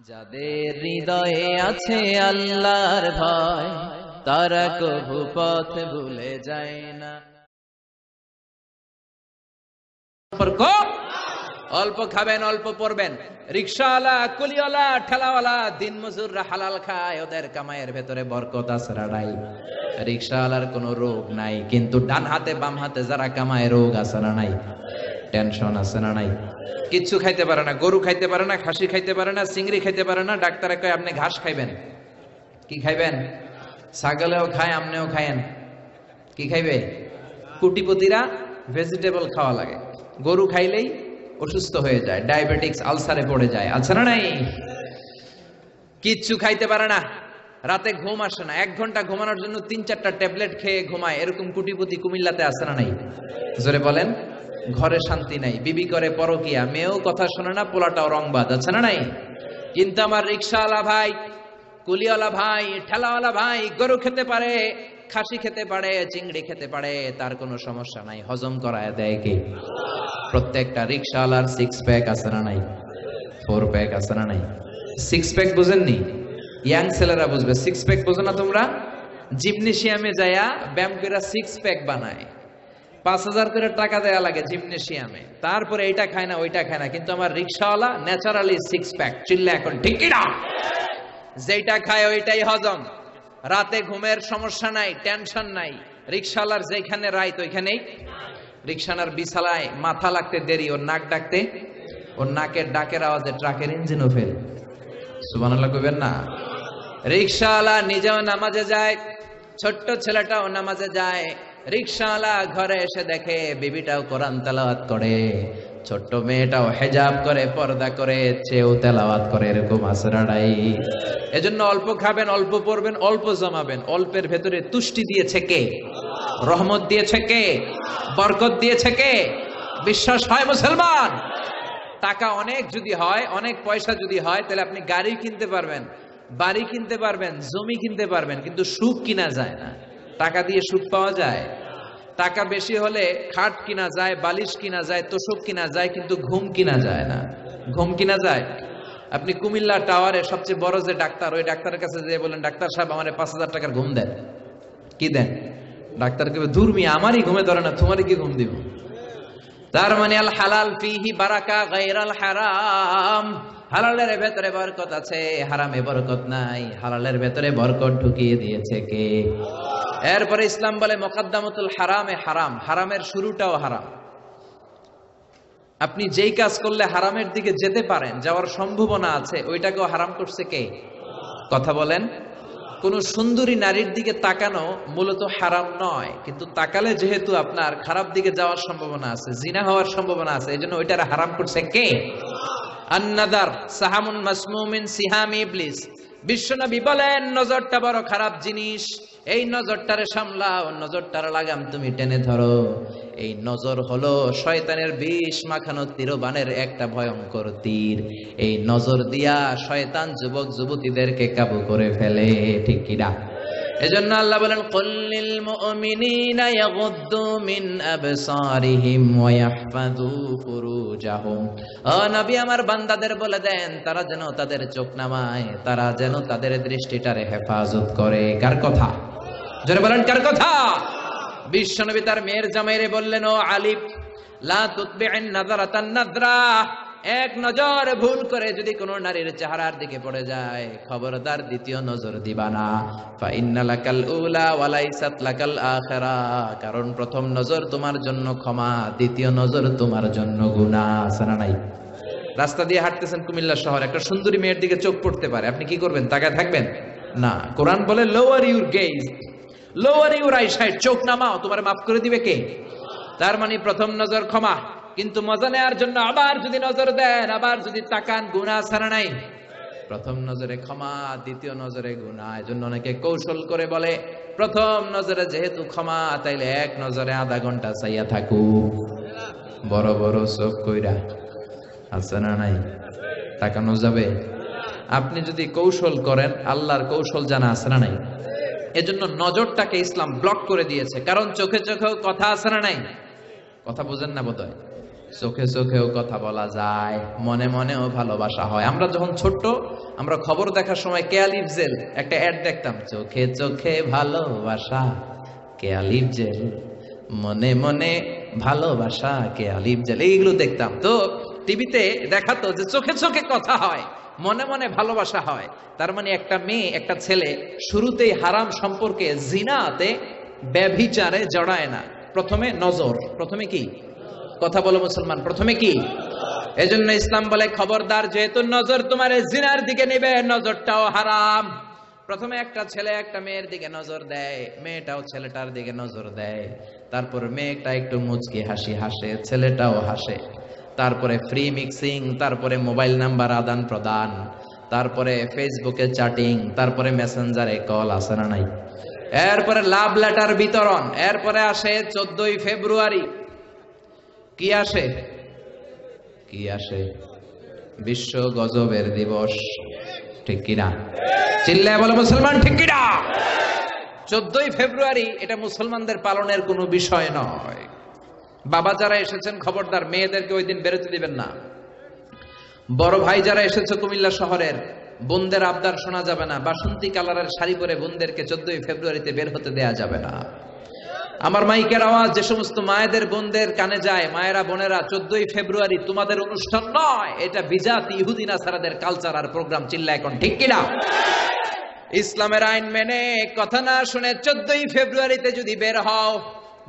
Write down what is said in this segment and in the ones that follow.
যাদের হৃদয়ে আছে আল্লাহর ভয় তারা কভু পথ ভুলে যায় না। অল্প খাবেন, অল্প পড়বেন। রিকশাওয়ালা, কুলিওয়ালা, ঠেলাওয়ালা, দিন মজুররা হালাল খায়, ওদের কামাইয়ের ভেতরে বরকত আছে না নাই? রিকশাওয়ালার কোনো রোগ নাই, কিন্তু ডান হাতে বাম হাতে যারা কামায় রোগ আছে না নাই? টেনশন আছে না নাই? কিচ্ছু খাইতে পারে না, গরু খাইতে পারে না, খাসি খাইতে পারে না, চিংড়ি খাইতে পারে না। ডাক্তারে কয় আপনি ঘাস খাইবেন। কি খাইবেন? ছাগলেও খায়, আপনিও খায়েন। কি খাইবে? কোটিপতিরা ভেজিটেবল খাওয়া লাগে, গরু খাইলেই অসুস্থ হয়ে যায়, ডায়াবেটিক্স, আলসারে পড়ে যায়। আছে না নাই? কিচ্ছু খাইতে পারে না, রাতে ঘুম আসে না, 1 ঘন্টা ঘুমানোর জন্য 3-4টা ট্যাবলেট খেয়ে ঘুমায়। এরকম কোটিপতি কুমিল্লাতে আছে না নাই? জোরে বলেন। ঘরে শান্তি নাই, বিবি করে পরকিয়া, মেয়েও কথা শোনে না, পোলাটাও রংবাজ। আছে না নাই? কিন্তু আমার রিকশাওয়ালা ভাই, কুলিওয়ালা ভাই, ঠেলাওয়ালা ভাই গরু খেতে পারে, খাসি খেতে পারে, চিংড়ি খেতে পারে, তার কোনো সমস্যা নাই। হজম করায় দেয় কে? প্রত্যেকটা রিকশাওয়ালার 6 প্যাক আছে না নাই? 4 প্যাক আছে না নাই? 6 প্যাক বুঝেননি? ইয়াং ছেলেরা বুঝবে। 6 প্যাক বুঝো না তোমরা? জিমনেশিয়ামে যায়া ব্যায়াম করে 6 প্যাক বানায়, 5000 করে টাকা দেয়া লাগে জিমনেশিয়ামে। তারপরে এইটা খায় না, ওইটা খায় না, কিন্তু আমার রিকশাওয়ালা ন্যাচারালি 6 প্যাক। চিল্লা এখন ঠিক কি না? যেটা খায় ওইটাই হজম। রাতে ঘুমের সমস্যা নাই, টেনশন নাই। রিকশাওয়ালার যেখানে রাইত ওইখানেই। রিকশানার বিছালায় মাথা লাগতে দেরি, ওর নাক ডাকতে, ওর নাকের ডাকের আওয়াজে ট্রাকের ইঞ্জিনও ফেল। সুবহানাল্লাহ কইবেন না? রিকশাওয়ালা নিজেও নামাজে যায়, ছোট্ট ছেলেটাও নামাজে যায়। রিকশাওয়ালা ঘরে এসে দেখে বিবিটাও কোরআন তেলাওয়াত করে, ছোট্ট মেয়েটাও হেজাব করে, পর্দা করে, চেয়েও তেলাওয়াত করে। এরকম আছে না নাই? এজন্য অল্প খাবেন, অল্প পড়বেন, অল্প জমাবেন। অল্পের ভেতরে তুষ্টি দিয়েছে কে? রহমত দিয়েছে কে? বরকত দিয়েছে কে? বিশ্বাস হয় মুসলমান? টাকা অনেক যদি হয়, অনেক পয়সা যদি হয়, তাহলে আপনি গাড়ি কিনতে পারবেন, বাড়ি কিনতে পারবেন, জমি কিনতে পারবেন, কিন্তু সুখ কিনা যায় না। টাকা দিয়ে সুখ পাওয়া যায়? টাকা বেশি হলে খাট কিনা যায়, বালিশ কিনা যায়, তোষক কিনা যায়, কিন্তু ঘুম কিনা যায় না। ঘুম কিনা যায়? আপনি কুমিল্লা টাওয়ারে সবচেয়ে বড় যে ডাক্তার, ওই ডাক্তারের কাছে যেয়ে বলেন, ডাক্তার সাহেব আমার 5000 টাকার ঘুম দেন। কি দেন? ডাক্তার কে দূর মিয়া, আমারই ঘুমে ধরে না, তোমারই কি ঘুম দিব? তার মানে আল হালাল ফিহি বারাকা গায়রাল হারাম। হালালের ভেতরে বরকত আছে, হারামে বরকত নাই। হালালের ভেতরে বরকত ঢুকিয়ে দিয়েছে কে? এরপরে ইসলাম বলে মুকদ্দামাতুল হারামে হারাম, হারামের শুরুটাও হারাম। আপনি যেই কাজ করলে হারামের দিকে যেতে পারেন, যাওয়ার সম্ভাবনা আছে, ওইটাকেও হারাম করছে কে? কথা বলেন। কোন সুন্দরী নারীর দিকে তাকানো মূলত হারাম নয়, কিন্তু তাকালে যেহেতু আপনার খারাপ দিকে যাওয়ার সম্ভাবনা আছে, জিনা হওয়ার সম্ভাবনা আছে, এই জন্য ওইটার হারাম করছে কে? আন-নাদার সাহামুন মাসমুমিন সিহামি ইবলিস। বিশ্বনবী বলেন নজরটা বড় খারাপ জিনিস, এই নজরটারে সামলাও, নজরটার লাগাম তুমি টেনে ধরো। এই নজর হলো শয়তানের বিষ মাখানো তীরবানের একটা ভয়ঙ্কর তীর। এই নজর দিয়া শয়তান যুবক যুবতীদেরকে কাবু করে ফেলে। ঠিক কিনা? এজন্য আল্লাহ বলেন কুল্লিল মুমিনিনা ইয়াগুদ্দু মিন আবসারিহিম ওয়া ইয়াহফাযু ফুরুজাহুম। ও নবী আমার বান্দাদের বলে দেন তারা যেন তাদের চোখ নামায়, তারা যেন তাদের দৃষ্টিটারে হেফাজত করে। কার কথা? জোরে বলেন কার কথা? বিশ্বনবী তার মেয়ের জামাইরে বললেন, ও আলিফ লা তুতবি'ন নাযারাতান নাযরা, এক নজর ভুল করে যদি কোন নারীর চেহারার দিকে পড়ে যায়, খবরদার দ্বিতীয় নজর দিবা না। ফা ইন্না লাকাল উলা ওয়া লাইসাত লাকাল আখিরা, কারণ প্রথম নজর তোমার জন্য ক্ষমা, দ্বিতীয় নজর তোমার জন্য গুনাহ। আছে না নাই? রাস্তা দিয়ে হাঁটতেছেন কুমিল্লা শহর, একটা সুন্দরী মেয়ের দিকে চোখ পড়তে পারে, আপনি কি করবেন? তাকায় থাকবেন না। কোরআন বলে lower your gauge, lower your eyesight, চোখ নামাও, তোমার মাফ করে দিবে কে? তার মানে প্রথম নজর ক্ষমা, কিন্তু মজা নেওয়ার জন্য আবার যদি নজর দেন, আবার যদি তাকান, গুনাহ ছাড়া নাই। প্রথম নজরে ক্ষমা, দ্বিতীয় নজরে গুনাহ। এজন্য অনেকে কৌশল করে বলে প্রথম নজরে যেহেতু ক্ষমা, তাইলে এক নজরে আধা ঘন্টা চাইয়া থাকুক, বড় বড় চোখ কইরা। আছে না নাই? তাকানো যাবে? আপনি যদি কৌশল করেন, আল্লাহর কৌশল জানা আছে না নাই? এজন্য নজরটাকে ইসলাম ব্লক করে দিয়েছে, কারণ চোখে চোখেও কথা আছে না নাই? কথা বুঝেন না বোধহয়। চোখে চোখেও কথা বলা যায়, মনে মনেও ভালোবাসা হয়। আমরা যখন ছোট্ট, আমরা খবর দেখার সময় কেয়ালিফ জেল একটা অ্যাড দেখতাম, চোখে চোখে ভালোবাসা কেয়ালিফ জেল, মনে মনে ভালোবাসা কেয়ালিফ জেল, এইগুলো দেখতাম। তো টিভিতে দেখাতো যে চোখে চোখে কথা হয়, মনে মনে ভালোবাসা হয়। তার মানে একটা মেয়ে একটা ছেলে শুরুতেই হারাম সম্পর্কে, জিনাতে, ব্যভিচারে জড়ায় না। প্রথমে নজর, প্রথমে কি কথা বলো মুসলমান, প্রথমে কি? এজন্য ইসলাম বলে খবরদার, যেহেতু নজর তোমার জিনার দিকে নেবে, নজরটাও হারাম। প্রথমে একটা ছেলে একটা মেয়ের দিকে নজর দেয়, মেয়েটাও ছেলেটার দিকে নজর দেয়, তারপর মেয়েটা একটু মুচকি হাসি হাসে, ছেলেটাও হাসে, তারপরে ফ্রি মিক্সিং, তারপরে মোবাইল নাম্বার আদান প্রদান, তারপরে ফেসবুকে চ্যাটিং, তারপরে মেসেঞ্জারে কল, আছে না নাই? এরপরে লাভ লেটার বিতরণ, এরপরে আসে 14ই ফেব্রুয়ারি। কি আসে? কি আসে? বিশ্ব গজবের দিবস, ঠিক কিনা? চিল্লায় বলো মুসলমান, ঠিক কিনা? 14ই ফেব্রুয়ারি এটা মুসলমানদের পালনের কোনো বিষয় নয়। বাবা যারা এসেছেন খবরদার, মেয়েদেরকে ওই দিন বেরোতে দিবেন না। বড় ভাই যারা এসেছে কুমিল্লা শহরের, বোনদের আবদার শোনা যাবে না। বাসন্তী কালারের শাড়ি পরে বোনদেরকে 14ই ফেব্রুয়ারিতে বের হতে দেয়া যাবে না। আমার মাইকের আওয়াজ যে সমস্ত মায়েদের বোনদের কানে যায়, মায়েরা বোনেরা, 14ই ফেব্রুয়ারি তোমাদের অনুষ্ঠান নয়, এটা বিজাতি ইহুদি নাসারাদের কালচার আর প্রোগ্রাম। চিল্লা এখন ঠিক কিনা? ইসলামের আইন মেনে, কথা না শুনে 14ই ফেব্রুয়ারিতে যদি বের হও,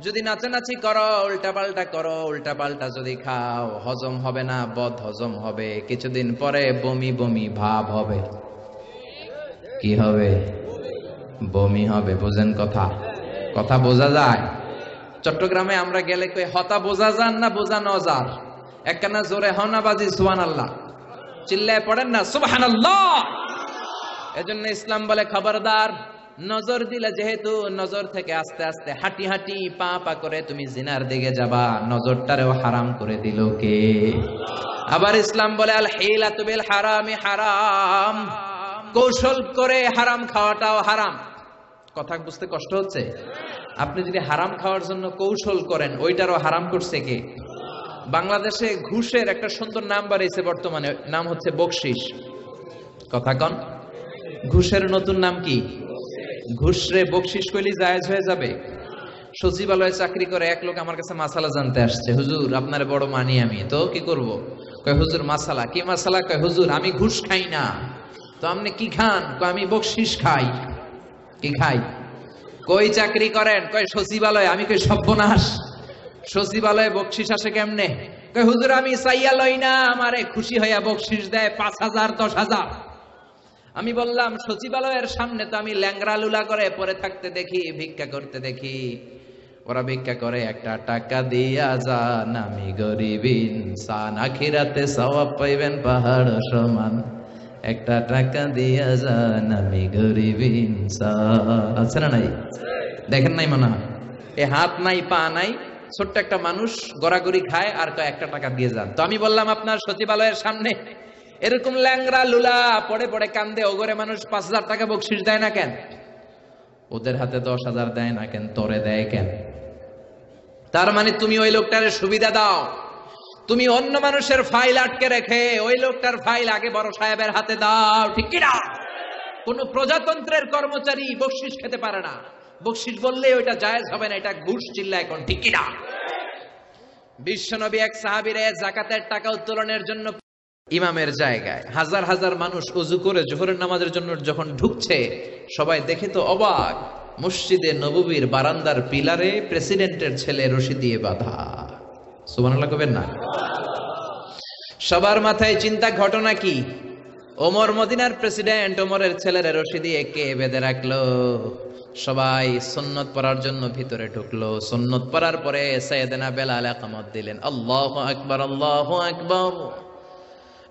যদি নাচানাচি করো, উল্টাপাল্টা করো, উল্টাপাল্টা যদি খাও, হজম হবে না, বদ হজম হবে, কিছুদিন পরে বমি বমি ভাব হবে। কি হবে? বমি হবে। বোঝেন কথা? কথা বোঝা যায়? চট্টগ্রামে আমরা গেলে কই হতা বোঝা যান না বোঝা নজার, একখানা জোরে হনা বাজি সুবহানাল্লাহ, চিল্লায় পড়েন না সুবহানাল্লাহ। এজন্য ইসলাম বলে খবরদার, নজর দিলে, যেহেতু নজর থেকে আস্তে আস্তে হাঁটি হাঁটি পা পা করে তুমি জিনার দিকে যাবা, নজরটারেও হারাম করে দিল কে? আবার ইসলাম বলে আল হিলাতু বিল হারামি হারাম, কৌশল করে হারাম খাওয়াটাও হারাম। কথা বুঝতে কষ্ট হচ্ছে? আপনি যদি হারাম খাওয়ার জন্য কৌশল করেন, ওইটারও হারাম করছে কে? বাংলাদেশে ঘুষের একটা সুন্দর নাম বাড়িয়েছে বর্তমানে, নাম হচ্ছে বকশিস। কথা কন, ঘুষের নতুন নাম কি? ঘুষরে বকশিস কইলি জায়েজ হয়ে যাবে? সচিবালয়ে চাকরি করে এক লোক আমার কাছে মাসালা জানতে আসছে, হুজুর আপনার বড় মানি আমি, তো কি করব? কয় হুজুর মাসালা। কি মাসালা? কয় হুজুর আমি ঘুষ খাই না। তো আপনি কি খান? কয় আমি বকশিস খাই। কি খাই? কই চাকরি করেন? কয় সচিবালয়ে। আমি কই সর্বনাশ, সচিবালয়ে বকশিস আসে কেমনে? কয় হুজুর আমি চাইয়া লই না, আমারে খুশি হইয়া বকশিস দেয় 5,000 10,000। আমি বললাম সচিবালয়ের সামনে তো আমি ল্যাংরা লুলা করে পরে থাকতে দেখি, ভিক্ষা করতে দেখি, ওরা ভিক্ষা করে, একটা টাকা দিয়া যান, আমি গরিব ইনসান, আখিরাতে সওয়াব পাইবেন পাহাড় সমান, একটা টাকা দিয়া যান, আমি গরিব ইনসান। আছে না নাই? দেখেন নাই মনে হয়? এ হাত নাই পা নাই, ছোট্ট একটা মানুষ গড়াগড়ি খায় আর কয় একটা টাকা দিয়ে যান। তো আমি বললাম আপনার সচিবালয়ের সামনে এরকম ল্যাংরা লুলা পড়ে পড়ে কান্দে, ওগরে মানুষ 5,000 টাকা বকশিস দেয় না কেন? ওদের হাতে 10,000 দেয় না কেন? তোরে দেয় কেন? তার মানে তুমি ওই লোকটার সুবিধা দাও, তুমি অন্য মানুষের ফাইল আটকে রেখে ওই লোকটার ফাইল আগে বড় সাহেবের হাতে দাও, ঠিক কিনা? কোন প্রজাতন্ত্রের কর্মচারী বকশিস খেতে পারে না, বকশিস বললে ওইটা জায়েজ হবে না, এটা ঘুষ। চিল্লা এখন ঠিক কিনা? বিশ্বনবী এক সাহাবীরে যাকাতের টাকা উত্তোলনের জন্য ইমামের জায়গায় হাজার হাজার মানুষ উযু করে জোহরের নামাজের জন্য যখন ঢুকছে, সবাই দেখে তো অবাক, মসজিদে নববীর বারান্দার পিলারে প্রেসিডেন্টের ছেলে রশি দিয়ে বাঁধা। সুবহানাল্লাহ কবেন না? সবার মাথায় চিন্তা, ঘটনা কি? ওমর, মদিনার প্রেসিডেন্ট, ওমরের ছেলের রশি দিয়ে কে বেঁধে রাখলো? সবাই সুন্নত পড়ার জন্য ভিতরে ঢুকলো। সুন্নত পড়ার পরে সাইয়েদনা বেলাল ইকামত দিলেন, আল্লাহু আকবার, আল্লাহু আকবার,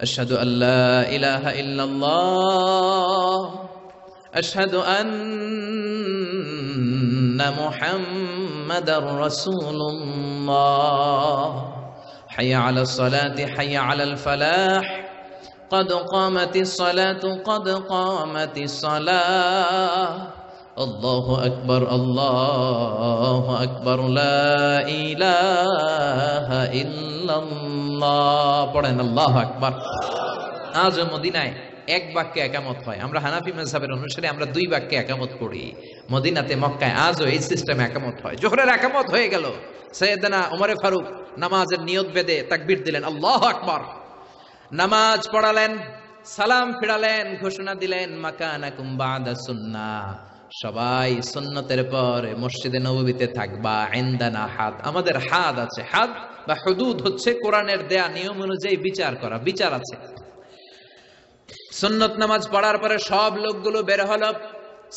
আশহাদু আল্লা ইলাহা ইল্লাল্লাহ, আশহাদু আন্না মুহাম্মাদার রাসূলুল্লাহ, হাইয়া আলাস সালাতি হাইয়া আলাল ফালাহ, قد قامت الصلاة قد قامت الصلاة আল্লাহু আকবার, আল্লাহু আকবার, লা ইলাহা ইল্লাল্লাহ। পড়েন আল্লাহু আকবার। আজ মদিনায় এক বাক্যে একামত হয়। আমরা হানাফি মাযহাবের অনুসারে আমরা দুই বাক্যে একামত পড়ি। মদিনাতে, মক্কায় আজও এই সিস্টেমে একামত হয়। জোহরের একামত হয়ে গেল, সাইয়েদনা ওমর ফারুক নামাজের নিয়ত বেঁধে তাকবীর দিলেন, আল্লাহু আকবার। নামাজ পড়ালেন, সালাম ফিরালেন, ঘোষণা দিলেন, মাকানাকুম বাদা সুন্নাহ, সবাই সুন্নতের পর মসজিদে নববীতে থাকবা। ইনদানা হাদ, আমাদের হাদ আছে। হাদ বা হুদুদ হচ্ছে কোরআনের দেয়া নিয়ম অনুযায়ী বিচার করা, বিচার আছে। সুন্নত নামাজ পড়ার পরে সব লোকগুলো বের হলো।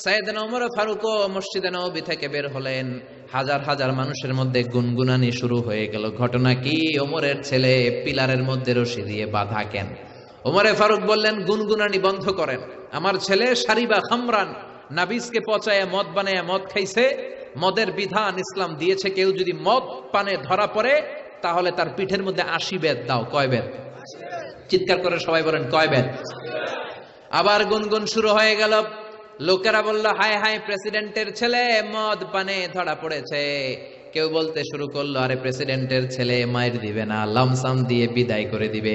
সাইয়েদনা ওমর ফারুকও মসজিদে নববী থেকে বের হলেন। হাজার হাজার মানুষের মধ্যে গুনগুনানি শুরু হয়ে গেল। ঘটনা কি? ওমরের ছেলে পিলারের মধ্যে রশি দিয়ে বাঁধা। কেন? ওমরে ফারুক বললেন, গুনগুনানি বন্ধ করেন। আমার ছেলে শারিবা খামরান, নাবিজকে পচায় মদ বানায় মদ খাইছে। মদের বিধান ইসলাম দিয়েছে, কেউ যদি মদ পানে ধরা পড়ে তাহলে তার পিঠের মধ্যে 80 বেত দাও। কয় বেত? চিৎকার করে সবাই বলেন, কয় বেত? আবার গুনগুন শুরু হয়ে গেল। লোকেরা বলল, হায় হায়, প্রেসিডেন্টের ছেলে মদ পানে ধরা পড়েছে। কেউ বলতে শুরু করলো, আরে প্রেসিডেন্টের ছেলে মাইর দিবে না, লামসাম দিয়ে বিদায় করে দিবে।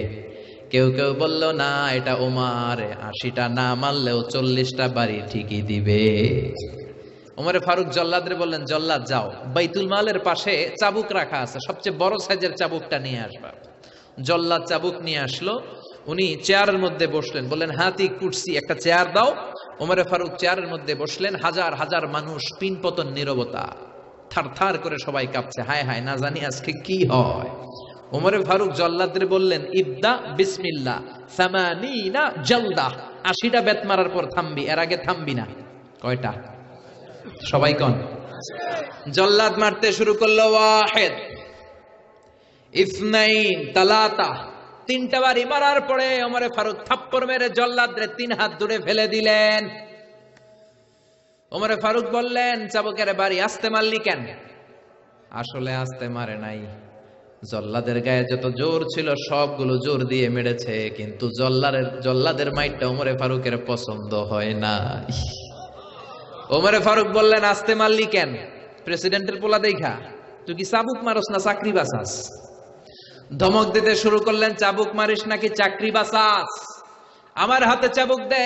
কেউ কেউ বলল, না, এটা ওমর, 80টা না মারলেও 40টা বাড়ি ঠিকই দিবে। ওমরে ফারুক জল্লাদরে বললেন, জল্লাদ যাও, বাইতুল মালের পাশে চাবুক রাখা আছে, সবচেয়ে বড় সাইজের চাবুকটা নিয়ে আসবা। জল্লাদ চাবুক নিয়ে আসলো। উনি চেয়ারের মধ্যে বসলেন, বললেন, হাতি কুর্সি একটা চেয়ার দাও। ওমরে ফারুক চেয়ারের মধ্যে বসলেন। হাজার হাজার মানুষ, পিনপতন নীরবতা, থারথার করে সবাই কাঁপছে। হায় হায়, না জানি আজকে কি হয়। ওমরে ফারুক জল্লাদরে বললেন, ইবদা বিসমিল্লাহ, 80 জলদা, 80টা বেত মারার পর থামবি, এর আগে থামবি না। কয়টা? সবাই কোন? জল্লাদ মারতে শুরু করলো। ওয়াহিদ, ইসনাইন, তালাতা, 3টা বাড়ি মারার পরে ওমরে ফারুক থাপ্পড় মেরে জল্লাদরে 3 হাত দূরে ফেলে দিলেন। ওমরে ফারুক বললেন, চাবুকের বাড়ি আস্তে মারলি কেন? আসলে আস্তে মারে নাই, জল্লাদের গায়ে যত জোর ছিল সবগুলো জোর দিয়ে মেরেছে, কিন্তু জল্লাদের মাইটটা ওমরে ফারুকের পছন্দ হয় না। ওমরে ফারুক বললেন, আস্তে মারলি কেন? প্রেসিডেন্টের পোলা দেখা? তুই কি চাবুক মারস না চাকরি বাঁচাস? ধমক দিতে শুরু করলেন, চাবুক মারিস নাকি চাকরি বাঁচাস? আমার হাতে চাবুক দে।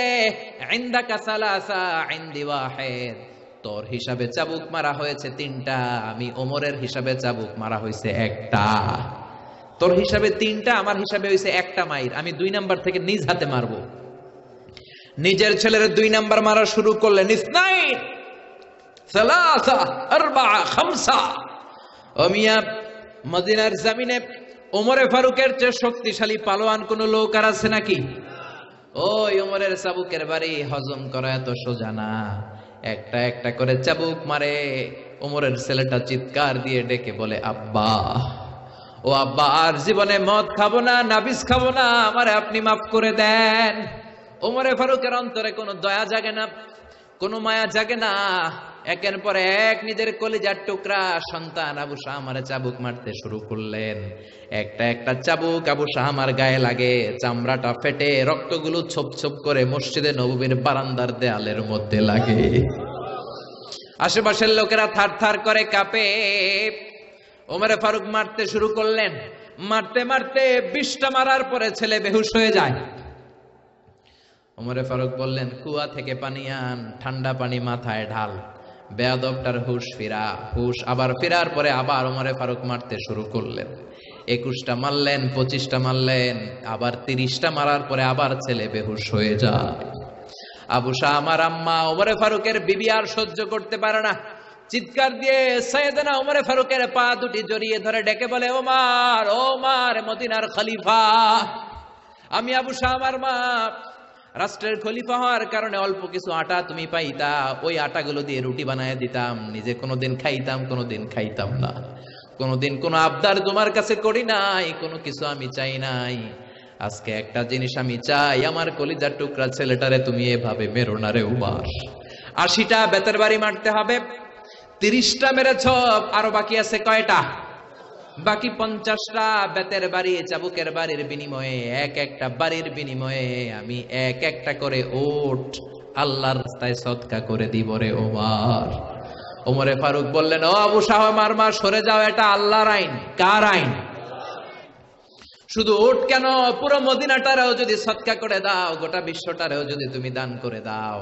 ইনদাকা সালাসা, ইনদি ওয়াহিদ। তোর হিসাবে চাবুক মারা হয়েছে 3টা, আমি ওমরের হিসাবে চাবুক মারা হয়েছে 1টা। তোর হিসাবে 3টা, আমার হিসাবে হয়েছে 1টা মাইর। আমি 2 নাম্বার থেকে নিজ হাতে মারবো। নিজের ছেলের 2 নাম্বার মারা শুরু করলেন। ইসনাইন, সালাসা, আরবাআ, খামসা। ও মিয়া, মদিনার জমিনে ওমরে ফারুকের চেয়ে শক্তিশালী পালোয়ান কোন লোক আর আছে নাকি? ওই ওমরের চাবুকের বাড়ি হজম করা এত সোজা না। একটা একটা করে চাবুক মারে। ওমরের ছেলেটা চিৎকার দিয়ে ডেকে বলে, আব্বা, ও আব্বা, আর জীবনে মদ খাবো না, নাবিজ খাবো না, আমারে আপনি মাফ করে দেন। ওমরে ফারুকের অন্তরে কোনো দয়া জাগে না, কোনো মায়া জাগে না। একের পর এক নিজের কলিজার টুকরা সন্তান আবু শাহমারে চাবুক মারতে শুরু করলেন। একটা একটা চাবুক আবু শাহমার গায়ে লাগে, চামড়াটা ফেটে রক্তগুলো ছোপ ছোপ করে মসজিদে নববীর বারান্দার দেয়ালের মধ্যে লাগে। আশেপাশের লোকেরা থার থার করে কাঁপে। ওমরে ফারুক মারতে শুরু করলেন। মারতে মারতে 20টা মারার পরে ছেলে বেহুশ হয়ে যায়। ওমরে ফারুক বললেন, কুয়া থেকে পানি আন, ঠান্ডা পানি মাথায় ঢাল। বেয়াদবটার হুশ ফিরা। হুশ আবার ফেরার পরে আবার ওমরে ফারুক মারতে শুরু করলেন। 21টা মারলেন, 25টা মারলেন, আবার 30টা মারার পরে আবার ছেলে বেহুশ হয়ে যায়। আবু শাহ আমার আম্মা ওমরে ফারুকের বিবি আর সহ্য করতে পারে না, চিৎকার দিয়ে সাইয়েদনা ওমরে ফারুকের পা দুটি জড়িয়ে ধরে ডেকে বলে, ওমর, ওমর, মদিনার খলিফা। আমি আবু শাহ আমার মা, রাষ্ট্রের খলিফা হওয়ার কারণে অল্প কিছু আটা তুমি পাইতা, ওই আটাগুলো দিয়ে রুটি বানায় দিতাম। নিজে কোনোদিন খাইতাম, কোনোদিন খাইতাম না। কোনোদিন কোনো আবদার তোমার কাছে করি নাই, কোনো কিছু আমি চাই নাই। আজকে একটা জিনিস আমি চাই, আমার কলিজার টুকরা ছেলেটারে তুমি এভাবে মেরো না রে উমার। 80টা বেতের বাড়ি মারতে হবে। 30টা মেরেছ, আরো বাকি আছে কয়টা? বাকি 50টা বেতের বাড়ি, চাবুকের বাড়ির বিনিময়ে, এক একটা বাড়ির বিনিময়ে আমি এক একটা করে ওট আল্লাহর রাস্তায় সদকা করে দিব রে ওমর। ওমরে ফারুক বললেন, ও আবু শাহ মারমা, সরে যাও, এটা আল্লাহর আইন। কার আইন? শুধু ওট কেন, পুরো মদিনাটারেও যদি সদকা করে দাও, গোটা বিশ্বটারেও যদি তুমি দান করে দাও,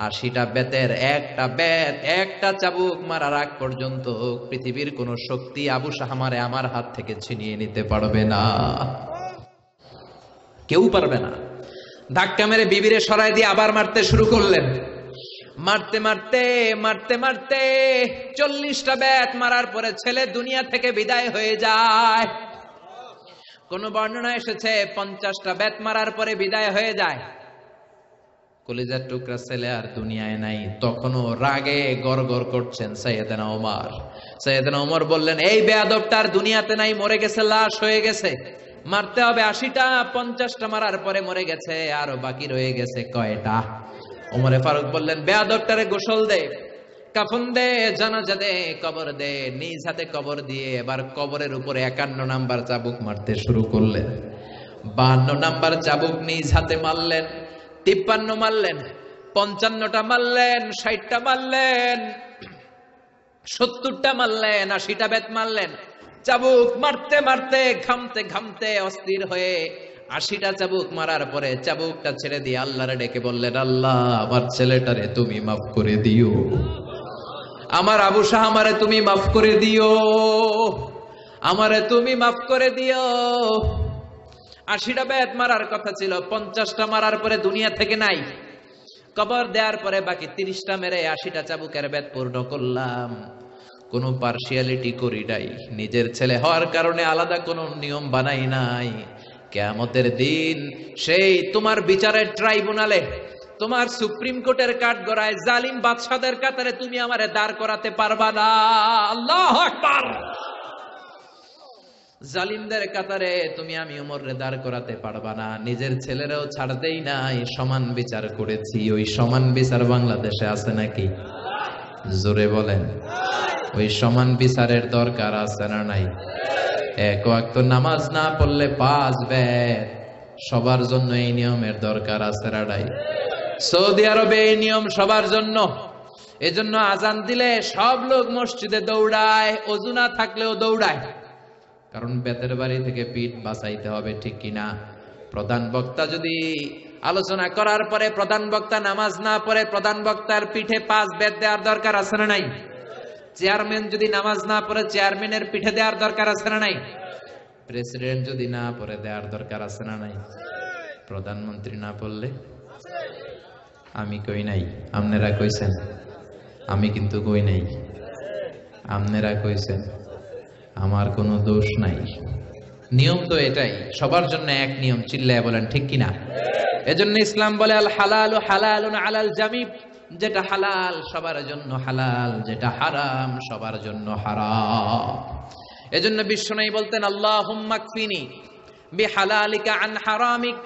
80টা বেতের একটা বেত, একটা চাবুক মারার আগ পর্যন্ত পৃথিবীর কোন শক্তি আবু শাহমারে আমার হাত থেকে ছিনিয়ে নিতে পারবে না, কেউ পারবে না। ধাক্কা মেরে বিবিরে সরাই দিয়ে আবার মারতে শুরু করলেন। মারতে মারতে মারতে মারতে 40টা বেত মারার পরে ছেলে দুনিয়া থেকে বিদায় হয়ে যায়। কোন বর্ণনা এসেছে 50টা বেত মারার পরে বিদায় হয়ে যায়। কলিজার টুকরা ছেলে আর দুনিয়ায় নাই। তখনও রাগে গড়গড় করছেন সাইয়েদনা ওমর। সাইয়েদনা ওমর বললেন, এই বেয়াদবটার দুনিয়াতে নাই, মরে গেছে, লাশ হয়ে গেছে, মারতে হবে 80টা। 50টা মারার পরে মরে গেছে, আরো বাকি রয়ে গেছে কয়টা? ওমরে ফারুক বললেন, বেয়াদবটারে গোসল দে, কাফন দে, জানাজা দে, কবর দে। নিজ হাতে কবর দিয়ে এবার কবরের উপরে 51 নাম্বার চাবুক মারতে শুরু করলেন। 52 নাম্বার চাবুক নিজ হাতে মারলেন, 53 মারলেন, 55টা মারলেন, 60টা মারলেন, 70টা মারলেন, 80টা বেত মারলেন। চাবুক মারতে মারতে ঘামতে ঘামতে অস্থির হয়ে 80টা চাবুক মারার পরে চাবুকটা ছেড়ে দিয়ে আল্লাহরে ডেকে বললেন, আল্লাহ, আমার ছেলেটারে তুমি মাফ করে দিও, আমার আবু শাহ আমারে তুমি মাফ করে দিও, আমারে তুমি মাফ করে দিও। 80টা বেত মারার কথা ছিল, 50টা মারার পরে দুনিয়া থেকে নাই। কবর দেওয়ার পরে বাকি 30টা মেরে 80টা চাবুকের বেত পূর্ণ করলাম। কোনো পার্সিয়ালিটি করি নাই, নিজের ছেলে হওয়ার কারণে আলাদা কোনো নিয়ম বানাই নাই। কিয়ামতের দিন সেই তোমার বিচারের ট্রাইব্যুনালে, তোমার সুপ্রিম কোর্টের কাঠগড়ায় জালিম বাদশাদের কাতারে তুমি আমারে দাঁড় করাতে পারবা না। আল্লাহু আকবার। জালিমদের কাতারে তুমি আমি ওমরে দাঁড় করাতে পারবা না। নিজের ছেলেরাও ছাড়তেই নাই, সমান বিচার করেছি। ওই সমান বিচার বাংলাদেশে আছে নাকি? জোরে বলেন, ওই সমান বিচারের দরকার আছে না নাই? এক ওয়াক্ত নামাজ না পড়লে 5 বেত, সবার জন্য এই নিয়মের দরকার আছে না নাই? সৌদি আরবে এই নিয়ম সবার জন্য। এজন্য আজান দিলে সব লোক মসজিদে দৌড়ায়, ওযু না থাকলেও দৌড়ায়, কারণ বেতের বাড়ি থেকে পিঠ বাঁচাইতে হবে, ঠিক কিনা? প্রধান বক্তা যদি আলোচনা করার পরে প্রধান বক্তা নামাজ না পড়ে, প্রধান বক্তার পিঠে 5 বেত দেওয়ার দরকার আছে না নাই? চেয়ারম্যান যদি নামাজ না পড়ে, চেয়ারম্যানের পিঠে দেওয়ার দরকার আছে না নাই? প্রেসিডেন্ট যদি না পড়ে, দেওয়ার দরকার আছে না নাই? প্রধানমন্ত্রী না পড়লে? আমি কই নাই, আপনারা কইছেন, আমি কিন্তু কই নাই, আপনারা কইছেন, আমার কোনো দোষ নাই। নিয়ম তো এটাই, সবার জন্য এক নিয়ম, চিল্লায় বলেন ঠিক কিনা? এজন্য ইসলাম বলে আল হালালু হালালুন আলাল জামি, যেটা হালাল সবার জন্য হালাল, যেটা হারাম সবার জন্য হারাম। এজন্য বিশ্বনবী বলতেন, আল্লাহুম্মা কফিনি বিহালালিকা আন হারামিক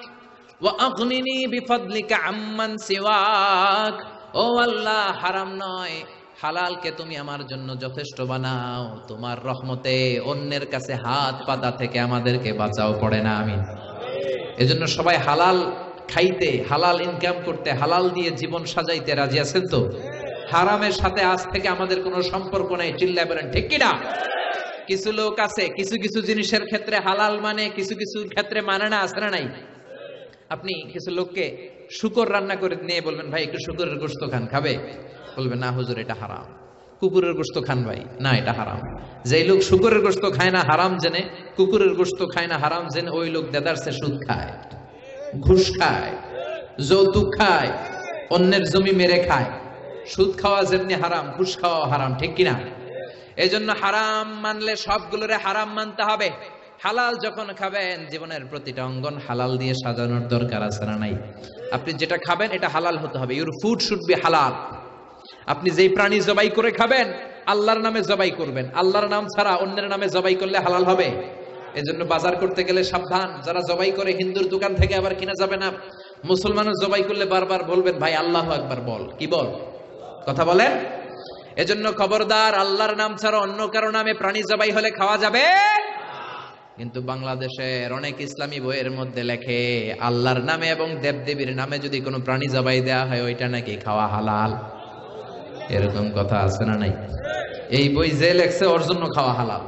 ওয়া আগনিনি বিফদলিকা আম্মান সিওয়াক। ও আল্লাহ, হারাম নয়, হালালকে তুমি আমার জন্য যথেষ্ট বানাও, তোমার রহমতে অন্যের কাছে হাত পাতা থেকে আমাদেরকে বাঁচাও, পড়ে না আমিন। এজন্য সবাই হালাল খাইতে, হালাল ইনকাম করতে, হালাল দিয়ে জীবন সাজাইতে রাজি আছেন তো? হারামের সাথে আজ থেকে আমাদের কোনো সম্পর্ক নাই, চিল্লায় বলেন ঠিক কিনা? কিছু লোক আছে কিছু কিছু জিনিসের ক্ষেত্রে হালাল মানে, কিছু কিছু ক্ষেত্রে মানে না, আছে না নাই? আপনি কিছু লোককে শুকর রান্না করে নিয়ে বলবেন, ভাই একটু শুকরের গোশত খান, খাবে? বলবেন, না হুজুর এটা হারাম। কুকুরের গোশত খান ভাই, না এটা হারাম। যেই লোক শুকরের গোশত খায় না হারাম জেনে, কুকুরের গোশত খায় না হারাম জেনে, ওই লোক দেদারসে সুদ খায়, ঘুষ খায়, যৌতুক খায়, অন্যের জমি মেরে খায়। সুদ খাওয়া যেমনি হারাম, ঘুষ খাওয়া হারাম, ঠিক কিনা? এই জন্য হারাম মানলে সবগুলোরে হারাম মানতে হবে। হালাল যখন খাবেন, জীবনের প্রতিটা অঙ্গন হালাল দিয়ে সাজানোর দরকার আছে না নাই? আপনি যেটা খাবেন এটা হালাল হতে হবে। ইউর ফুড শুড বি হালাল। আপনি যেই প্রাণী জবাই করে খাবেন, আল্লাহর নামে জবাই করবেন। আল্লাহর নাম ছাড়া অন্যের নামে জবাই করলে হালাল হবে? এজন্য বাজার করতে গেলে সাবধান, যারা জবাই করে হিন্দুর দোকান থেকে আবার কিনা যাবে না। মুসলমানের জবাই করলে বারবার বলবেন, ভাই আল্লাহু আকবার বল, কি বল, কথা বলেন। এজন্য খবরদার, আল্লাহর নাম ছাড়া অন্য কারো নামে প্রাণী জবাই হলে খাওয়া যাবে কিন্তু বাংলাদেশের অনেক ইসলামী বইয়ের মধ্যে লেখে আল্লাহর নামে এবং দেবদেবীর নামে যদি কোনো প্রাণী জবাই দেওয়া হয় ওইটা নাকি খাওয়া হালাল। এরকম কথা আছে না নাই? এই বই যে লেখছে ওর জন্য খাওয়া হালাল,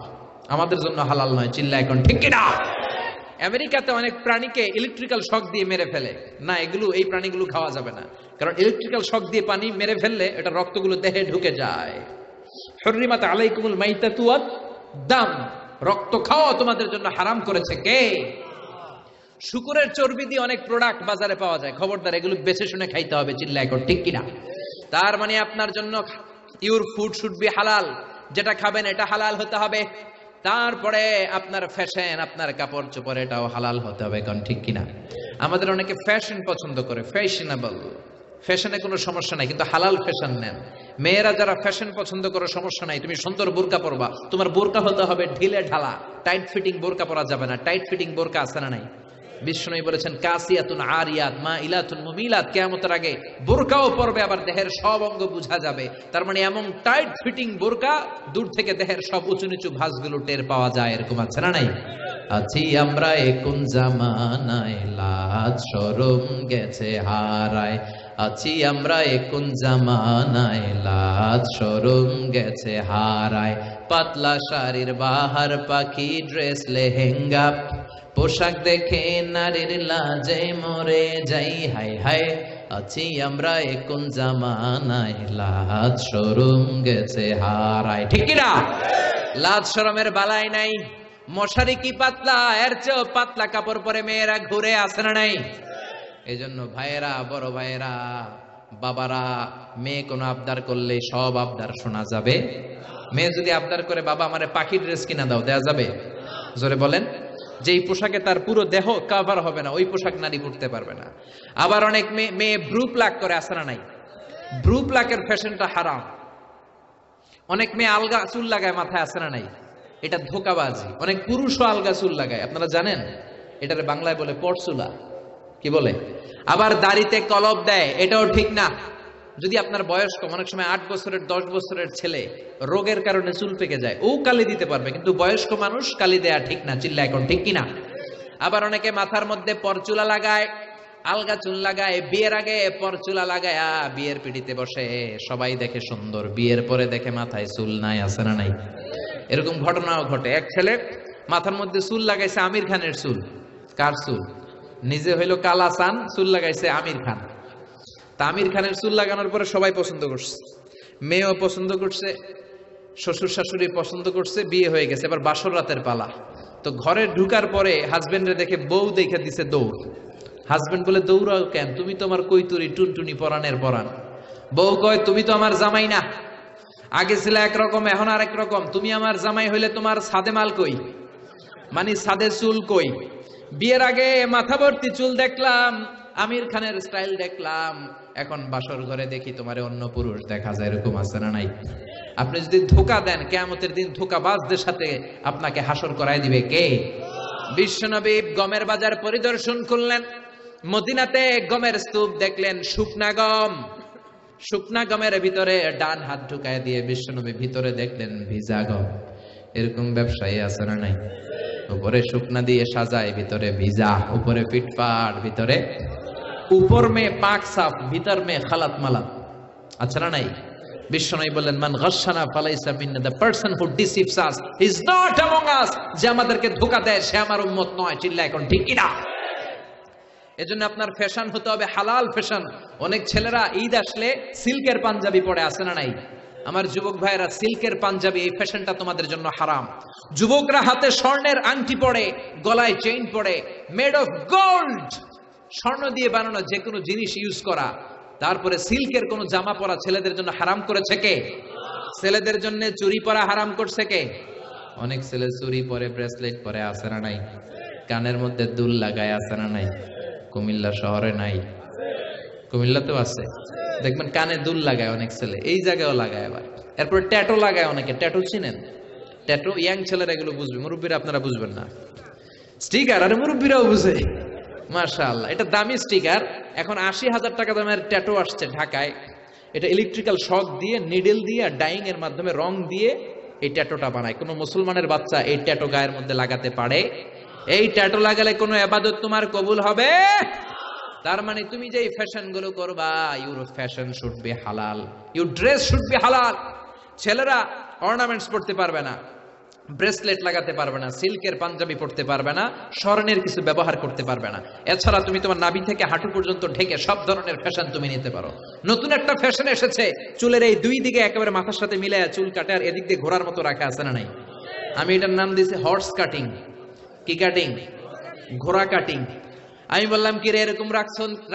আমাদের জন্য হালাল নয়। চিল্লা এখন ঠিক কিনা? আমেরিকাতে অনেক প্রাণীকে ইলেকট্রিক্যাল শক দিয়ে মেরে ফেলে, না এগুলো এই প্রাণীগুলো খাওয়া যাবে না, কারণ ইলেকট্রিক্যাল শক দিয়ে পানি মেরে ফেললে এটা রক্তগুলো দেহে ঢুকে যায়। হুররিমাত আলাইকুমুল মাইতাতু ওয়াদ দাম, রক্ত খাওয়া তোমাদের জন্য হারাম করেছে কে? শুকরের চর্বি দিয়ে অনেক প্রোডাক্ট বাজারে পাওয়া যায়, খবরদার এগুলো বেছে শুনে খাইতে হবে। চিল্লা এখন ঠিক কিনা? তার মানে আপনার জন্য ইউর ফুড শুড বি হালাল, যেটা খাবেন এটা হালাল হতে হবে। তারপরে আপনার ফ্যাশন, আপনার কাপড় চোপড় এটাও হালাল হতে হবে, কারণ ঠিক কিনা? আমাদের অনেকে ফ্যাশন পছন্দ করে, ফ্যাশনেবল, ফ্যাশনে কোনো সমস্যা নাই, কিন্তু হালাল ফ্যাশন নেন। মেয়েরা যারা ফ্যাশন পছন্দ করে সমস্যা নাই, তুমি সুন্দর বোরকা পরবা, তোমার বোরকা হতে হবে ঢিলে ঢালা, টাইট ফিটিং বোরকা পরা যাবে না। টাইট ফিটিং বোরকা আছে না নাই? বিষ্ণু বলেছেন কাসিয়াতুন আরিয়াত মাইলাতুন মুমিলাত, কিয়ামতের আগে বোরকাও পরবে আবার দেহের সব অঙ্গ বোঝা যাবে। তার মানে এমন টাইট ফিটিং বোরকা দূর থেকে দেহের সব উঁচু নিচু ভাঁজগুলো টের পাওয়া যায়, এরকম আছে না নাই? আছি আমরা কোন জামানায়, লাজ শরম গেছে হারায়। আছি আমরা কোন জামানায়, লাজ শরম গেছে হারায়। পাতলা শাড়ির বাহার পাখি ড্রেস লেহেঙ্গা, পোশাক দেখে নারীর লাজে মরে যাই হায় হায়। আছি আমরা কোন জামানায়, লাজ শরম গেছে হারায়। ঠিক কিনা? লাজ শরমের বালাই নাই। মশারি কি পাতলা, এর চেয়েও পাতলা কাপড় পরে মেয়েরা ঘুরে আসে না নাই? এই জন্য ভাইয়েরা, বড় ভাইয়েরা, বাবারা, মেয়ে কোনো আবদার করলে সব আবদার শোনা যাবে। মেয়ে যদি আবদার করে বাবা আমারে পাখি ড্রেস কিনা দাও, দেয়া যাবে? জোরে বলেন। যেই পোশাকে তার পুরো দেহ কভার হবে না, ওই পোশাক নারী পরতে পারবে না। আবার অনেক মেয়ে ব্রু প্লাক করে, আসে না নাই? ব্রু প্লাকের ফ্যাশনটা হারাম। অনেক মেয়ে আলগা চুল লাগায় মাথায়, আসে না নাই? এটা ধোকাবাজি। অনেক পুরুষও আলগা চুল লাগায়, আপনারা জানেন? এটারে বাংলায় বলে পরচুলা, কি বলে? আবার দাড়িতে কলপ দেয়, এটাও ঠিক না। যদি আপনার বয়স কম, অনেক সময় 8 বছরের 10 বছরের ছেলে রোগের কারণে চুল পেকে যায়, ও কালি দিতে পারবে, কিন্তু বয়স্ক মানুষ কালি দেয়া ঠিক না। চিল্লা এখন ঠিক কিনা? আবার অনেকে মাথার মধ্যে পরচুলা লাগায়, আলগা চুল লাগায়, বিয়ের আগে পরচুলা লাগায় বিয়ের পিড়িতে বসে, সবাই দেখে সুন্দর, বিয়ের পরে দেখে মাথায় চুল নাই, আছে না নাই? এরকম ঘটনাও ঘটে। এক ছেলে মাথার মধ্যে চুল লাগাইছে আমির খানের চুল। কার চুল? নিজে হইলো কালা চান, চুল লাগাইছে আমির খান। তা আমির খানের চুল লাগানোর পরে সবাই পছন্দ করছে, মেয়েও পছন্দ করছে, শ্বশুর শাশুড়ি পছন্দ করছে, বিয়ে হয়ে গেছে। এবার বাসর রাতের পালা। তো ঘরে ঢুকার পরে হাজবেন্ডে দেখে বউ দেখে দিছে দৌড়। হাজবেন্ড বলে দৌড়াও কেন, তুমি তো আমার কৈতুরি টুনটুনি পরানের পরান। বউ কয় তুমি তো আমার জামাই না, আগে ছিল একরকম এখন আর এক রকম, তুমি আমার জামাই হইলে তোমার সাদে মাল কই, মানে সাদে চুল কই? বিয়ের আগে মাথা ভর্তি চুল দেখলাম, আমির খানের স্টাইল দেখলাম, এখন বাসর ঘরে দেখি তোমারে অন্য পুরুষ দেখা যায়, এরকম আছে না নাই? আপনি যদি ধোঁকা দেন, কিয়ামতের দিন ধোঁকাবাজদের সাথে আপনাকে হাসর করায় দিবে কে? বিশ্বনবী গমের বাজার পরিদর্শন করলেন, মদিনাতে গমের স্তূপ দেখলেন, শুকনা গম। শুকনা গমের ভিতরে ডান হাত ঢুকায় দিয়ে বিশ্বনবী ভিতরে দেখলেন ভিজা গম। এরকম ব্যবসায়ী আছে না নাই? উপরে শুকনা দিয়ে সাজায়, ভিতরে ভিজা, উপরে ফিটফাট, ভিতরে উপর মে পাক সাফ, ভিতর মে খালাত মালাত, আছে না নাই? বিশ্বনবী বললেন মান গাশশানা ফালাইসা মিন্না, the person who deceives us is not among us. যে আমাদেরকে ধোঁকা দেয় সে আমার উম্মত নয়। চিল্লা এখন ঠিক কিনা? এজন্য আপনার ফ্যাশন হতে হবে হালাল ফ্যাশন। অনেক ছেলেরা ঈদ আসলে সিল্কের পাঞ্জাবি পরে, আসে না নাই? আমার যুবক ভাইয়েরা, সিল্কের পাঞ্জাবি, এই ফ্যাশনটা তোমাদের জন্য হারাম। যুবকরা হাতে স্বর্ণের আংটি পরে, গলায় চেইন পরে, মেড অফ গোল্ড, স্বর্ণ দিয়ে বানানো যে কোনো জিনিস ইউজ করা, তারপরে সিল্কের কোনো জামা পরা ছেলেদের জন্য হারাম করেছে কে? ছেলেদের জন্য চুরি পরা হারাম করছে কে? অনেক ছেলে চুরি পরে, ব্রেসলেট পরে, আছে না নাই? কানের মধ্যে দুল লাগায়, আছে না নাই? কুমিল্লা শহরে নাই? কুমিল্লাতেও আছে, দেখবেন কানে দুল লাগায় অনেক ছেলে, এই জায়গায়ও লাগায়। আবার এরপরে ট্যাটু লাগায় অনেকে। ট্যাটু চিনেন? ট্যাটু ইয়াং ছেলেরা এগুলো বুঝবে, মুরব্বীরা আপনারা বুঝবেন না। স্টিকার, আরে মুরব্বীরাও বুঝে, মাশাআল্লাহ। এটা দামি স্টিকার। এখন ৮০,০০০ টাকা দামের ট্যাটু আসছে ঢাকায়। এটা ইলেকট্রিক্যাল শক দিয়ে, নিডেল দিয়ে, ডাইং এর মাধ্যমে রং দিয়ে এই ট্যাটুটা বানায়। কোন মুসলমানের বাচ্চা এই ট্যাটু গায়ের মধ্যে লাগাতে পারে? এই ট্যাটু লাগালে কোনো ইবাদত তোমার কবুল হবে? তার মানে তুমি যে ফ্যাশন গুলো করবা, ইউর ফ্যাশন শুড বি হালাল, ইউর ড্রেস শুড বি হালাল। ছেলেরা অর্নামেন্টস পড়তে পারবে না, ব্রেসলেট লাগাতে পারবে না, সিল্কের পাঞ্জাবি পড়তে পারবে না, স্বর্ণের কিছু ব্যবহার করতে পারবে না। এছাড়া তুমি তোমার নাভি থেকে হাঁটু পর্যন্ত ঢেকে সব ধরনের ফ্যাশন তুমি নিতে পারো। নতুন একটা ফ্যাশন এসেছে, চুলের এই দুই দিকে একেবারে মাথার সাথে মিলে চুল কাটে আর এদিক দিয়ে ঘোড়ার মতো রাখা আছে না নাই? আমি এটার নাম দিয়েছি হর্স কাটিং। কি কাটিং? ঘোড়া কাটিং। আমি বললাম কি রে এরকম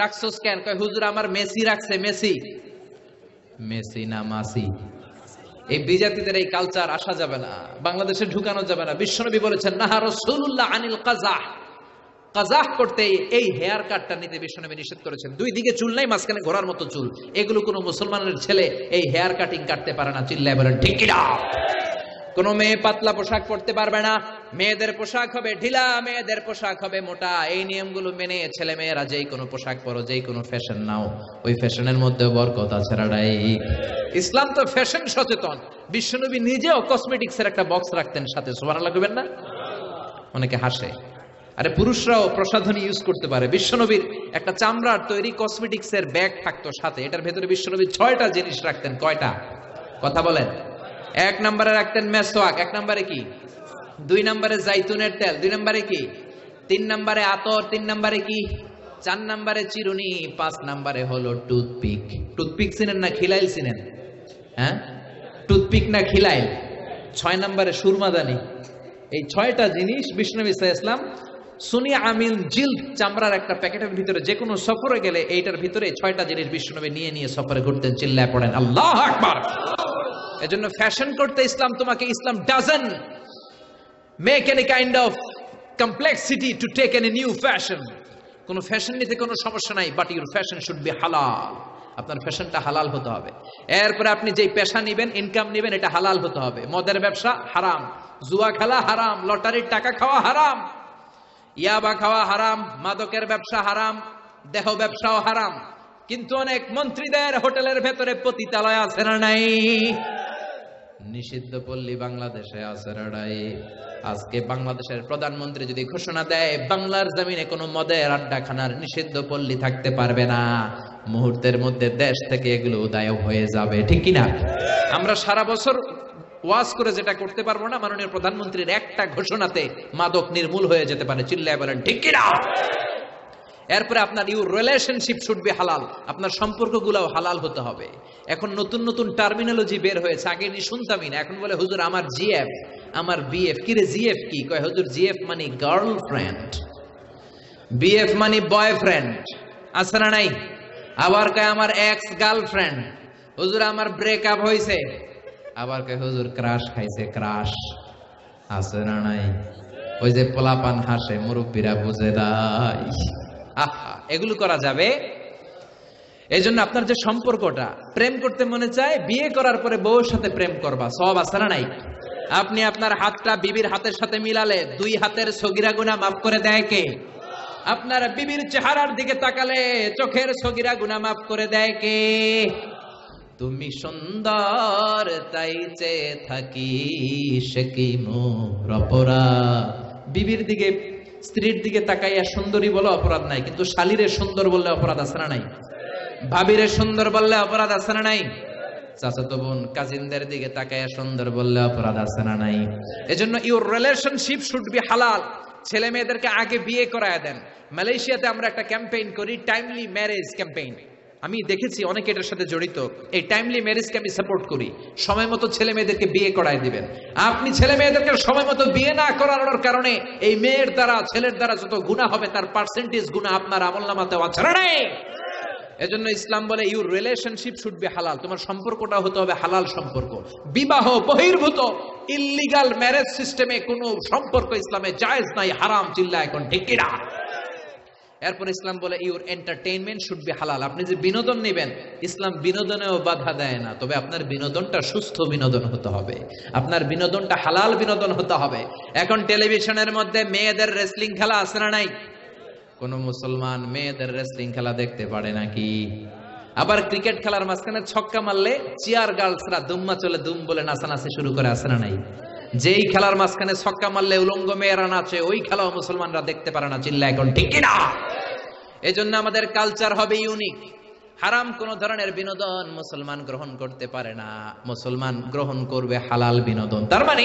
রাখছোস কেন? কয় হুজুর আমার মেসি রাখছে। মেসি? মেসি না মাসি। এই বিজাতিদের এই কালচার আসা যাবে না, বাংলাদেশে ঢুকানো যাবে না। বিশ্বনবী বলেছেন নাহা রাসূলুল্লাহ আনিল কাযাহ, কাযাহ করতে এই হেয়ার কাটটা নিতে বিশ্বনবী নিষেধ করেছেন। দুই দিকে চুল নাই, মাঝখানে ঘোড়ার মতো চুল। এগুলো কোনো মুসলমানের ছেলে এই হেয়ার কাটিং কাটতে পারে না। চিল্লায় বলেন ঠিক কি না? কোন মেয়ে পাতলা পোশাক পরতে পারবে না। মেয়েদের পোশাক হবে ঢিলা, মেয়েদের পোশাক হবে মোটা। এই নিয়মগুলো মেনে ছেলে মেয়েরা যেই কোনো পোশাক পরো, যেই কোনো ফ্যাশন নাও, ওই ফ্যাশনের মধ্যে বরকত আছে রাডাই। ইসলাম তো ফ্যাশন সচেতন। বিশ্বনবী নিজেও কসমেটিক্স এর একটা বক্স রাখতেন সাথে। সুবহানাল্লাহ কইবেন না? অনেকে হাসে, আরে পুরুষরাও প্রসাধনী ইউজ করতে পারে। বিশ্বনবীর একটা চামড়ার তৈরি কসমেটিক্স এর ব্যাগ থাকতো সাথে। এটার ভেতরে বিশ্বনবী 6টা জিনিস রাখতেন। কয়টা? কথা বলেন। 1 নম্বরে রাখতেন মেসওয়াক। 1 নম্বরে কি? 2 নম্বরে জাইতুনের তেল। 2 নম্বরে কি? 3 নম্বরে আতর। 3 নম্বরে কি? 4 নম্বরে চিরুনি। 5 নম্বরে হলো টুথপিক। টুথপিক চিনেন না খিলাইল চিনেন? হ্যাঁ, টুথপিক না খিলাইল। 6 নম্বরে সুরমাদানি। এই 6টা জিনিস বিশ্বনবী সাল্লাল্লাহু আলাইহি ওয়াসাল্লাম সুনি আমিল জিলদ চামড়ার একটা প্যাকেটের ভিতরে যে কোনো সফরে গেলে এইটার ভিতরে 6টা জিনিস বিশ্বনবী নিয়ে নিয়ে সফরে ঘুরতেন। চিল্লায় পড়েন আল্লাহু আকবার। এজন্য ফ্যাশন করতে ইসলাম তোমাকে, Islam doesn't make any kind of complexity to take any new fashion. কোন ফ্যাশন নিতে কোনো সমস্যা নাই, but your fashion should be halal. আপনার ফ্যাশনটা হালাল হতে হবে। এরপরে আপনি যেই পেশা নিবেন, ইনকাম নিবেন, এটা হালাল হতে হবে। মদের ব্যবসা হারাম, জুয়া খেলা হারাম, লটারির টাকা খাওয়া হারাম, ইয়াবা খাওয়া হারাম, মাদকের ব্যবসা হারাম, দেহ ব্যবসাও হারাম। কিন্তু অনেক মন্ত্রীদের হোটেলের ভেতরে পতিতালয় আছে না নাই? নিষিদ্ধ পল্লী বাংলাদেশে আছে না নাই? আজকে বাংলাদেশের প্রধানমন্ত্রী যদি ঘোষণা দেয় বাংলার জমিনে কোনো মদের আড্ডাখানার নিষিদ্ধ পল্লী থাকতে পারবে না, মুহূর্তের মধ্যে দেশ থেকে এগুলো উদয় হয়ে যাবে। ঠিক কিনা? আমরা সারা বছর ওয়াজ করে যেটা করতে পারবো না, মাননীয় প্রধানমন্ত্রীর একটা ঘোষণাতে মাদক নির্মূল হয়ে যেতে পারে। চিল্লায় বলেন ঠিক কিনা? এরপরে আপনার your relationship should be halal. আপনার সম্পর্কগুলোও হালাল হতে হবে। এখন নতুন নতুন টার্মিনোলজি বের হয়েছে, আগে নি শুনতামই না। এখন বলে হুজুর আমার জিএফ, আমার বিএফ। কি রে জিএফ কি? কয় হুজুর জিএফ মানে গার্লফ্রেন্ড, বিএফ মানে বয়ফ্রেন্ড। আছে না নাই? আবার কয় আমার এক্স গার্লফ্রেন্ড। হুজুর আমার ব্রেকআপ হয়েছে। আবার কয় হুজুর ক্রাশ খাইছে। ক্রাশ আছে না নাই? ওই যে পোলাপান হাসে, মুরব্বীরা বুঝে নাই। আহা, এগুলো করা যাবে? এই জন্য আপনার যে সম্পর্কটা, প্রেম করতে মনে চায়, বিয়ে করার পরে বউর সাথে প্রেম করবা, সব আছে না নাই? আপনি আপনার হাতটা বিবির হাতের সাথে মিলালে 2 হাতের সগীরা গুনাহ মাফ করে দেয় কে? আপনার বিবির চেহারার দিকে তাকালে চোখের সগীরা গুনাহ মাফ করে দেয় কে? তুমি সুন্দর তাই চেয়ে থাকি, সে কি মোর অপরাধ? বিবির দিকে, স্ত্রীর দিকে তাকাইয়া সুন্দরী বলে অপরাধ নাই, কিন্তু শালীরে সুন্দর বললে অপরাধ আছে না নাই? ভাবিরে সুন্দর বললে অপরাধ আছে না নাই? চাচাতো বোন, কাজিনদের দিকে তাকাইয়া সুন্দর বললে অপরাধ আছে না নাই? এজন্য ইউর রিলেশনশিপ শুড বি হালাল। ছেলে মেয়েদেরকে আগে বিয়ে করায় দেন। মালয়েশিয়াতে আমরা একটা ক্যাম্পেইন করি, টাইমলি ম্যারেজ ক্যাম্পেইন। আমি দেখেছি অনেকে এটার সাথে জড়িত। এই টাইমলি ম্যারেজকে আমি সাপোর্ট করি। সময় মতো ছেলে মেয়েদেরকে বিয়ে করায় দিবেন। আপনি ছেলে মেয়েদেরকে সময় মতো বিয়ে না করানোর কারণে এই মেয়ের দ্বারা, ছেলের দ্বারা যত গুনাহ হবে তার পার্সেন্টেজ গুনাহ আপনার আমলনামাতে আছে না নাই? এজন্য ইসলাম বলে ইউর রিলেশনশিপ শুড বি হালাল। তোমার সম্পর্কটা হতে হবে হালাল সম্পর্ক। বিবাহ বহির্ভূত ইল্লিগাল ম্যারেজ সিস্টেমে কোনো সম্পর্ক ইসলামে জায়েজ নাই, হারাম। চিল্লা এখন ঠিক কিনা? এরপর ইসলাম বলে ইউর এন্টারটেইনমেন্ট শুড বি হালাল। আপনি যে বিনোদন নেবেন, ইসলাম বিনোদনেও বাধা দেয় না, তবে আপনার বিনোদনটা সুস্থ বিনোদন হতে হবে, আপনার বিনোদনটা হালাল বিনোদন হতে হবে। এখন টেলিভিশনের মধ্যে মেয়েদের রেসলিং খেলা আছে না নাই? কোন মুসলমান মেয়েদের রেসলিং খেলা দেখতে পারে নাকি? আবার ক্রিকেট খেলার মাঝখানে ছক্কা মারলে চিয়ার গার্লসরা দুম্মা চলে দুম বলে নাচানাচি শুরু করে, আসে না নাই? যেই খেলার মাঝখানে ছক্কা মারলে উলঙ্গ মেয়েরা নাচে, ওই খেলাও মুসলমানরা দেখতে পারে না। চিল্লা এখন ঠিক কিনা? এজন্য আমাদের কালচার হবে ইউনিক। হারাম কোন ধরনের বিনোদন মুসলমান গ্রহণ করতে পারে না, মুসলমান গ্রহণ করবে হালাল বিনোদন। তার মানে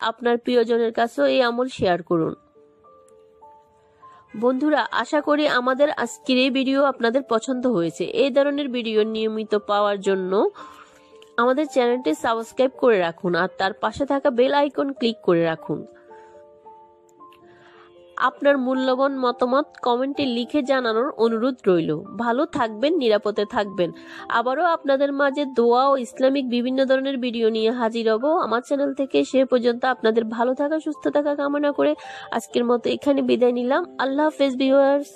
আপনার প্রিয়জনের কাছেও এই আমল শেয়ার করুন। বন্ধুরা, আশা করি আমাদের আজকের এই ভিডিও আপনাদের পছন্দ হয়েছে। এই ধরনের ভিডিও নিয়মিত পাওয়ার জন্য আমাদের চ্যানেলটি সাবস্ক্রাইব করে রাখুন আর তার পাশে থাকা বেল আইকন ক্লিক করে রাখুন। আপনার মূল্যবান মতামত কমেন্টে লিখে জানানোর অনুরোধ রইল। ভালো থাকবেন, নিরাপদে থাকবেন। আবারও আপনাদের মাঝে দোয়া ও ইসলামিক বিভিন্ন ধরনের ভিডিও নিয়ে হাজির হব আমার চ্যানেল থেকে। সে পর্যন্ত আপনাদের ভালো থাকা, সুস্থ থাকা কামনা করে আজকের মতো এখানে বিদায় নিলাম। আল্লাহ হাফেজ ভিউয়ার্স।